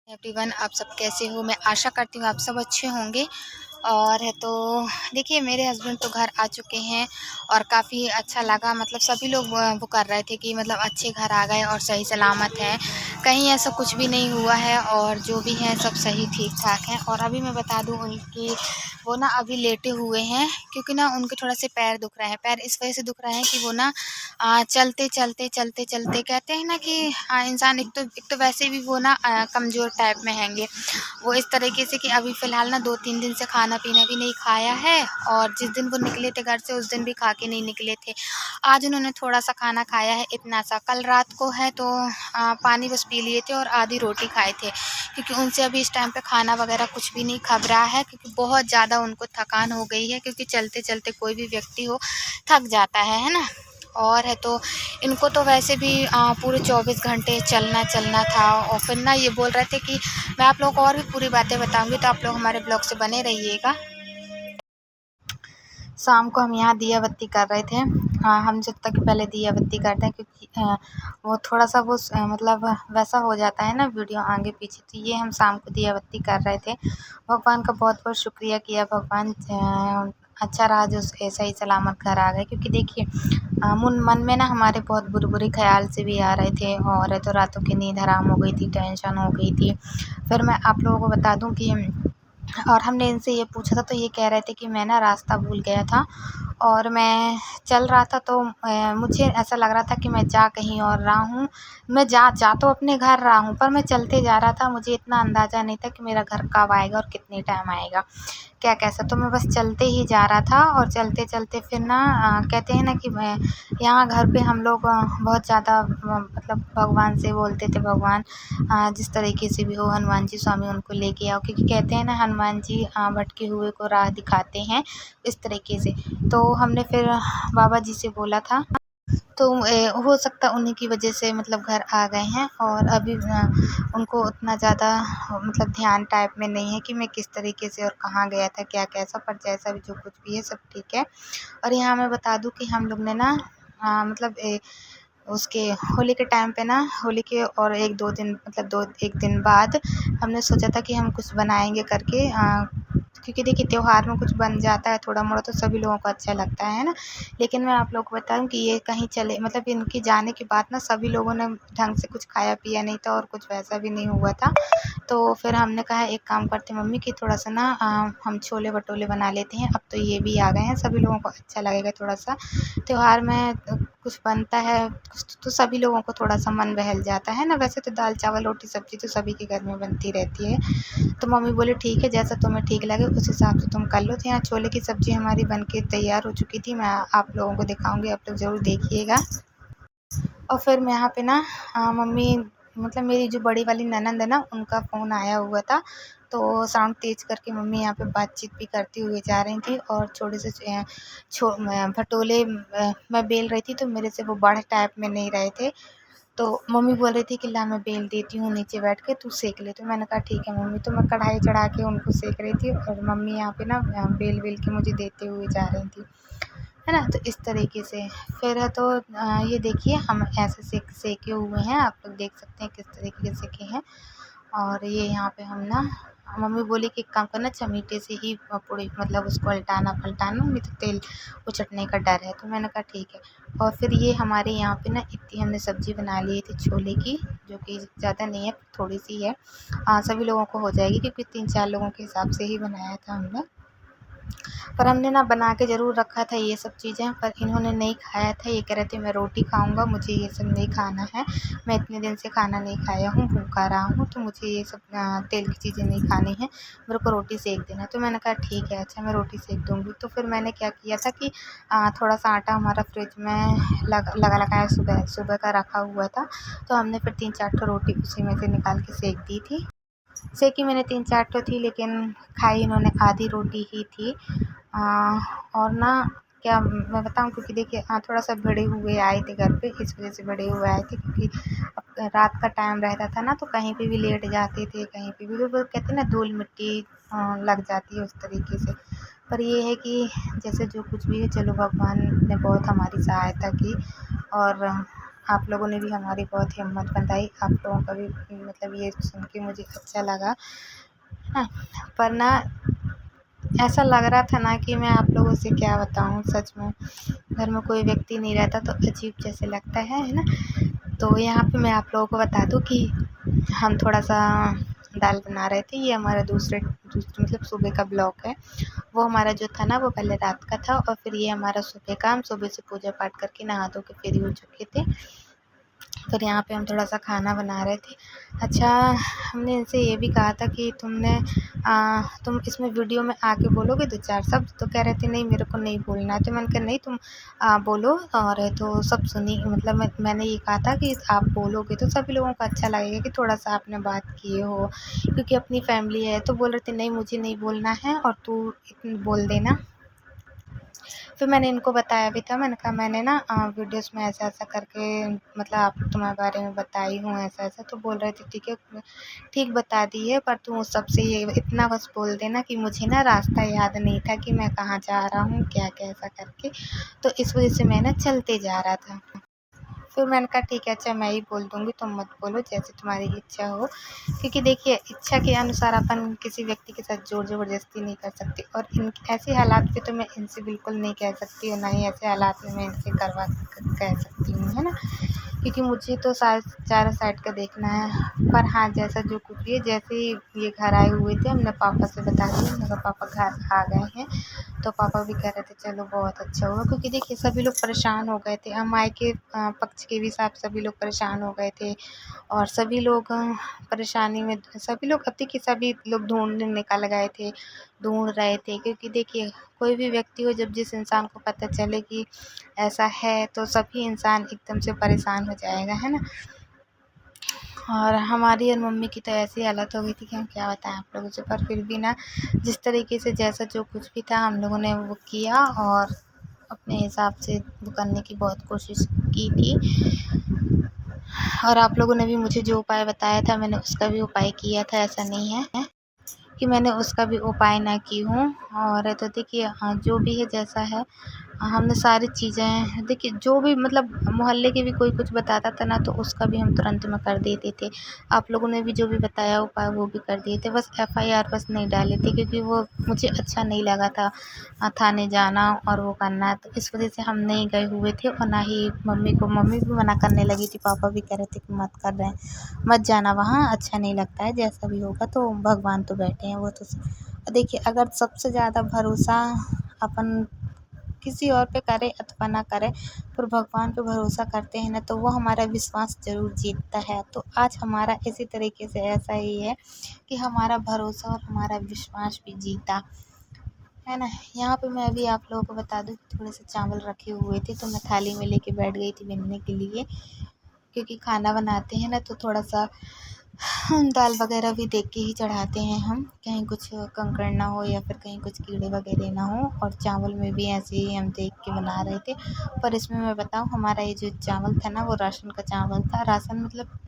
Everyone, आप सब कैसे हो? मैं आशा करती हूँ आप सब अच्छे होंगे। और है तो देखिए, मेरे हस्बैंड तो घर आ चुके हैं और काफ़ी अच्छा लगा। मतलब सभी लोग वो कर रहे थे कि मतलब अच्छे घर आ गए और सही सलामत हैं, कहीं ऐसा कुछ भी नहीं हुआ है और जो भी है सब सही ठीक ठाक है। और अभी मैं बता दूँ उनकी वो ना अभी लेटे हुए हैं, क्योंकि ना उनके थोड़ा से पैर दुख रहे हैं। पैर इस वजह से दुख रहे हैं कि वो ना चलते कहते हैं ना कि इंसान एक तो वैसे भी वो ना कमज़ोर टाइप में हैंगे। वो इस तरीके से कि अभी फ़िलहाल ना 2-3 दिन से खाना-पीना भी नहीं खाया है, और जिस दिन वो निकले थे घर से उस दिन भी खा के नहीं निकले थे। आज उन्होंने थोड़ा-सा खाना खाया है, इतना-सा। कल रात को है तो पानी बस पी लिए थे और आधी रोटी खाए थे, क्योंकि उनसे अभी इस टाइम पे खाना वग़ैरह कुछ भी नहीं खब रहा है, क्योंकि बहुत ज़्यादा उनको थकान हो गई है, क्योंकि चलते-चलते कोई भी व्यक्ति हो थक जाता है ना? और है तो इनको तो वैसे भी पूरे 24 घंटे चलना था। और फिर ना ये बोल रहे थे कि मैं आप लोगों को और भी पूरी बातें बताऊँगी, तो आप लोग हमारे ब्लॉग से बने रहिएगा। शाम को हम यहाँ दिया बत्ती कर रहे थे। हम जब तक पहले दिया बत्ती करते हैं, क्योंकि वो थोड़ा-सा वो मतलब वैसा हो जाता है ना वीडियो आगे पीछे, तो ये हम शाम को दिया बत्ती कर रहे थे। भगवान का बहुत-बहुत शुक्रिया किया, भगवान अच्छा रहा जो सही सलामत घर आ गए। क्योंकि देखिए मन में ना हमारे बहुत बुरे-बुरे ख़्याल से भी आ रहे थे, और तो रातों की नींद हराम हो गई थी, टेंशन हो गई थी। फिर मैं आप लोगों को बता दूँ कि और हमने इनसे ये पूछा था, तो ये कह रहे थे कि मैं ना रास्ता भूल गया था और मैं चल रहा था, तो मुझे ऐसा लग रहा था कि मैं जा कहीं और रहा हूँ। मैं जा तो अपने घर रहा हूँ, पर मैं चलते जा रहा था। मुझे इतना अंदाज़ा नहीं था कि मेरा घर कब आएगा और कितने टाइम आएगा, क्या कैसा। तो मैं बस चलते ही जा रहा था, और चलते-चलते फिर ना कहते हैं ना कि मैं यहाँ घर पे हम लोग बहुत ज़्यादा मतलब भगवान से बोलते थे, भगवान जिस तरीके से भी हो, हनुमान जी स्वामी उनको लेके आओ, क्योंकि कहते हैं ना हनुमान जी भटके हुए को राह दिखाते हैं, इस तरीके से। तो हमने फिर बाबा जी से बोला था, तो हो सकता उन्हीं की वजह से मतलब घर आ गए हैं। और अभी उनको उतना ज़्यादा मतलब ध्यान टाइप में नहीं है कि मैं किस तरीके से और कहाँ गया था, क्या कैसा, पर जैसा भी जो कुछ भी है सब ठीक है। और यहाँ मैं बता दूँ कि हम लोग ने ना मतलब उसके होली के टाइम पे ना, होली के और 1-2 दिन मतलब 2-1 दिन बाद हमने सोचा था कि हम कुछ बनाएँगे करके, क्योंकि देखिए त्योहार में कुछ बन जाता है थोड़ा-मोड़ा तो सभी लोगों को अच्छा लगता है ना? लेकिन मैं आप लोगों को बताऊँ कि ये कहीं चले, मतलब इनके जाने के बाद ना सभी लोगों ने ढंग से कुछ खाया-पिया नहीं था और कुछ वैसा भी नहीं हुआ था। तो फिर हमने कहा एक काम करते हैं मम्मी कि थोड़ा-सा ना हम छोले-भटूरे बना लेते हैं। अब तो ये भी आ गए हैं, सभी लोगों को अच्छा लगेगा थोड़ा-सा। त्योहार में कुछ बनता है, कुछ तो सभी लोगों को थोड़ा-सा मन बहल जाता है ना। वैसे तो दाल, चावल, रोटी, सब्ज़ी तो सभी के घर में बनती रहती है। तो मम्मी बोली ठीक है, जैसा तुम्हें ठीक लगे उस हिसाब से तुम कर लो। तो यहाँ छोले की सब्ज़ी हमारी बन के तैयार हो चुकी थी। मैं आप लोगों को दिखाऊँगी, आप लोग ज़रूर देखिएगा। और फिर मैं यहाँ पे ना मम्मी मतलब मेरी जो बड़ी वाली ननंद है ना, उनका फ़ोन आया हुआ था, तो साउंड तेज़ करके मम्मी यहाँ पे बातचीत भी करती हुई जा रही थी। और छोटे से भटोले मैं बेल रही थी, तो मेरे से वो बड़े टाइप में नहीं रहे थे। तो मम्मी बोल रही थी कि ला मैं बेल देती हूँ, नीचे बैठ के तू सेक ले। तो मैंने कहा ठीक है मम्मी। तो मैं कढ़ाई चढ़ा के उनको सेक रही थी, और मम्मी यहाँ पे ना बेल के मुझे देते हुए जा रही थी, है ना? तो इस तरीके से फिर है तो ये देखिए हम ऐसे सेके हुए हैं, आप लोग देख सकते हैं किस तरीके से सेके हैं। और ये यहाँ पे हम ना मम्मी बोली कि एक काम करना, चमीटे से ही पूड़ी मतलब उसको उल्टाना नहीं तो तेल उचटने का डर है। तो मैंने कहा ठीक है। और फिर ये हमारे यहाँ पे ना इतनी हमने सब्ज़ी बना ली थी छोले की, जो कि ज़्यादा नहीं है, थोड़ी सी है। सभी लोगों को हो जाएगी, क्योंकि 3-4 लोगों के हिसाब से ही बनाया था हमने। पर हमने ना बना के ज़रूर रखा था ये सब चीज़ें, पर इन्होंने नहीं खाया था। ये कह रहे थे मैं रोटी खाऊँगा, मुझे ये सब नहीं खाना है। मैं इतने दिन से खाना नहीं खाया हूँ, भूखा रहा हूँ, तो मुझे ये सब तेल की चीज़ें नहीं खानी है, मेरे को रोटी सेक देना। तो मैंने कहा ठीक है, अच्छा मैं रोटी सेक दूँगी। तो फिर मैंने क्या किया था कि थोड़ा-सा आटा हमारा फ्रिज में लगाया सुबह सुबह का रखा हुआ था, तो हमने फिर 3-4 ठो रोटी उसी में से निकाल के सेक दी थी। सेकी मैंने 3-4 ठो थी, लेकिन खाई इन्होंने आधी रोटी ही थी। और ना क्या मैं बताऊँ, क्योंकि देखिए थोड़ा-सा भिड़े हुए आए थे घर पे, इस वज़ह से भिड़े हुए आए थे, क्योंकि अब रात का टाइम रहता था ना, तो कहीं पे भी लेट जाते थे, कहीं पे भी वो कहते हैं ना धूल-मिट्टी लग जाती है उस तरीके से। पर ये है कि जैसे जो कुछ भी है, चलो भगवान ने बहुत हमारी सहायता की। और आप लोगों ने भी हमारी बहुत हिम्मत बंधाई, आप लोगों का भी मतलब ये सुन के मुझे अच्छा लगा, है ना। पर ना ऐसा लग रहा था ना कि मैं आप लोगों से क्या बताऊँ, सच में घर में कोई व्यक्ति नहीं रहता तो अजीब जैसे लगता है ना। तो यहाँ पे मैं आप लोगों को बता दूँ कि हम थोड़ा-सा दाल बना रहे थे। ये हमारा दूसरे मतलब सुबह का ब्लॉग है। वो हमारा जो था ना वो पहले रात का था और फिर ये हमारा सुबह का, हम सुबह से पूजा पाठ करके नहा धो के फ्री हो चुके थे। फिर यहाँ पे हम थोड़ा-सा खाना बना रहे थे। अच्छा, हमने इनसे ये भी कहा था कि तुम इसमें वीडियो में आके बोलोगे 2-4 शब्द? तो कह रहे थे नहीं मेरे को नहीं बोलना है। तो मैंने कहा नहीं तुम बोलो, और तो सब सुनी मतलब मैंने ये कहा था कि आप बोलोगे तो सभी लोगों को अच्छा लगेगा कि थोड़ा-सा आपने बात किए हो, क्योंकि अपनी फैमिली है। तो बोल रहे थे नहीं मुझे नहीं बोलना है और तू बोल देना। फिर मैंने इनको बताया भी था, मैंने कहा मैंने ना वीडियोज़ में ऐसा-ऐसा करके मतलब आप तुम्हारे बारे में बताई हूँ ऐसा-ऐसा। तो बोल रहे थे ठीक है, ठीक बता दी है, पर तू सबसे ये इतना बस बोल देना कि मुझे ना रास्ता याद नहीं था कि मैं कहाँ जा रहा हूँ, क्या-क्या ऐसा करके। तो इस वज़ह से मैं ना चलते जा रहा था। फिर मैंने कहा ठीक है अच्छा मैं ही बोल दूँगी, तुम मत बोलो, जैसे तुम्हारी इच्छा हो। क्योंकि देखिए इच्छा के अनुसार अपन किसी व्यक्ति के साथ ज़ोर ज़बरदस्ती नहीं कर सकते, और इन ऐसे हालात पे तो मैं इनसे बिल्कुल नहीं कह सकती और ना ही ऐसे हालात में मैं इनसे कह सकती हूँ, है ना। क्योंकि मुझे तो चारों साइड का देखना है। पर हाँ, जैसा जो कुछ भी है, जैसे ही ये घर आए हुए थे हमने पापा से बता दिया, मैंने कहा पापा घर आ गए हैं। तो पापा भी कह रहे थे चलो बहुत अच्छा हुआ, क्योंकि देखिए सभी लोग परेशान हो गए थे, अम्माई के पक्ष के भी साथ सभी लोग परेशान हो गए थे। और सभी लोग परेशानी में, सभी लोग अब देखिए सभी लोग ढूँढने निकल गए थे, ढूँढ रहे थे, क्योंकि देखिए कोई भी व्यक्ति हो, जब जिस इंसान को पता चले कि ऐसा है तो सभी इंसान एकदम से परेशान हो जाएगा, है ना। और हमारी और मम्मी की तो ऐसी हालत हो गई थी कि हम क्या बताएं आप लोगों से। पर फिर भी ना जिस तरीके से जैसा जो कुछ भी था हम लोगों ने वो किया, और अपने हिसाब से वो करने की बहुत कोशिश की थी। और आप लोगों ने भी मुझे जो उपाय बताया था मैंने उसका भी उपाय किया था, ऐसा नहीं है कि मैंने उसका भी उपाय ना की हूँ। और तो देखिए हाँ, जो भी है जैसा है, हमने सारी चीज़ें देखिए, जो भी मतलब मोहल्ले के भी कोई कुछ बताता था ना तो उसका भी हम तुरंत में कर देते थे। आप लोगों ने भी जो भी बताया उपाय वो भी कर दिए थे, बस एफआईआर बस नहीं डाले थे, क्योंकि वो मुझे अच्छा नहीं लगा था थाने जाना और वो करना। तो इस वजह से हम नहीं गए हुए थे, और ना ही मम्मी भी मना करने लगी थी, पापा भी कह रहे थे कि मत कर रहे हैं, मत जाना वहाँ, अच्छा नहीं लगता है, जैसा भी होगा तो भगवान तो बैठे हैं वो तो। देखिए अगर सबसे ज़्यादा भरोसा अपन किसी और पे करें अथवा ना करें, पर भगवान पे भरोसा करते हैं ना तो वो हमारा विश्वास ज़रूर जीतता है। तो आज हमारा इसी तरीके से ऐसा ही है कि हमारा भरोसा और हमारा विश्वास भी जीता, है ना। यहाँ पे मैं अभी आप लोगों को बता दूँ कि थोड़े से चावल रखे हुए थे तो मैं थाली में लेके बैठ गई थी बिनने के लिए, क्योंकि खाना बनाते हैं ना तो थोड़ा सा दाल वगैरह भी देख के ही चढ़ाते हैं हम, कहीं कुछ कंकड़ ना हो या फिर कहीं कुछ कीड़े वगैरह ना हो। और चावल में भी ऐसे ही हम देख के बना रहे थे। पर इसमें मैं बताऊँ, हमारा ये जो चावल था ना वो राशन का चावल था, राशन मतलब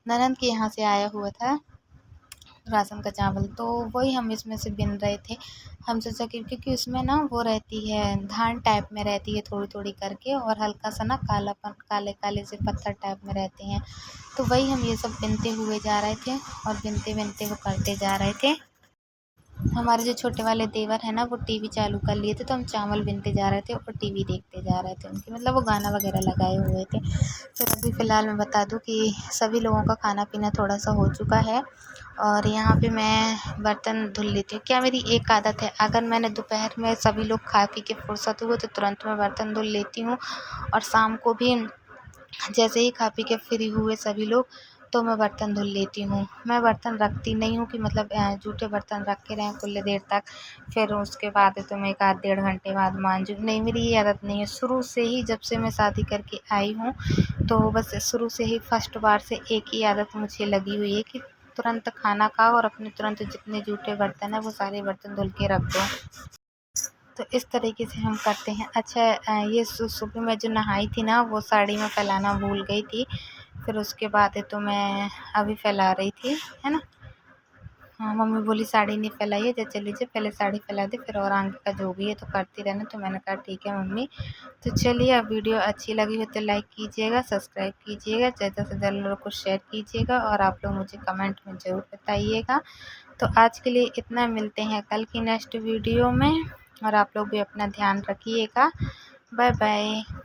ननद के यहाँ से आया हुआ था राशन का चावल, तो वही हम इसमें से बिन रहे थे। हम सोचा कि क्योंकि उसमें ना वो रहती है, धान टाइप में रहती है थोड़ी थोड़ी करके, और हल्का सा ना कालापन, काले काले से पत्थर टाइप में रहते हैं। तो वही हम ये सब बिनते हुए जा रहे थे, और बिनते बिनते वो करते जा रहे थे। हमारे जो छोटे वाले देवर हैं ना वो टीवी चालू कर लिए थे, तो हम चावल बिनते जा रहे थे और टीवी देखते जा रहे थे उनकी, मतलब वो गाना वगैरह लगाए हुए थे। फिर अभी फ़िलहाल मैं बता दूँ कि सभी लोगों का खाना पीना थोड़ा सा हो चुका है, और यहाँ पे मैं बर्तन धुल लेती हूँ। क्या मेरी एक आदत है, अगर मैंने दोपहर में सभी लोग खा पी के फुर्सत हुए तो तुरंत मैं बर्तन धुल लेती हूँ, और शाम को भी जैसे ही खा पी के फ्री हुए सभी लोग तो मैं बर्तन धुल लेती हूँ। मैं बर्तन रखती नहीं हूँ कि मतलब जूठे बर्तन रख के रहें कुल्ले देर तक, फिर उसके बाद तो मैं 1 आध डेढ़ घंटे बाद मांजूँ, नहीं मेरी ये आदत नहीं है। शुरू से ही जब से मैं शादी करके आई हूँ तो बस शुरू से ही फर्स्ट बार से एक ही आदत मुझे लगी हुई है कि तुरंत खाना खाओ और अपने तुरंत जितने जूठे बर्तन हैं वो सारे बर्तन धुल के रख दो। तो इस तरीके से हम करते हैं। अच्छा, ये सुबह मैं जो नहाई थी ना वो साड़ी में फैलाना भूल गई थी, फिर उसके बाद तो मैं अभी फैला रही थी, है ना। हाँ, मम्मी बोली साड़ी नहीं फैलाई है, जैसे लीजिए पहले साड़ी फैला दी, फिर और आगे का जो भी है तो करती रहना। तो मैंने कहा ठीक है मम्मी। तो चलिए, अब वीडियो अच्छी लगी हो तो लाइक कीजिएगा, सब्सक्राइब कीजिएगा, ज़्यादा से ज़्यादा लोगों को शेयर कीजिएगा और आप लोग मुझे कमेंट में ज़रूर बताइएगा। तो आज के लिए इतना, मिलते हैं कल की नेक्स्ट वीडियो में और आप लोग भी अपना ध्यान रखिएगा। Bye bye.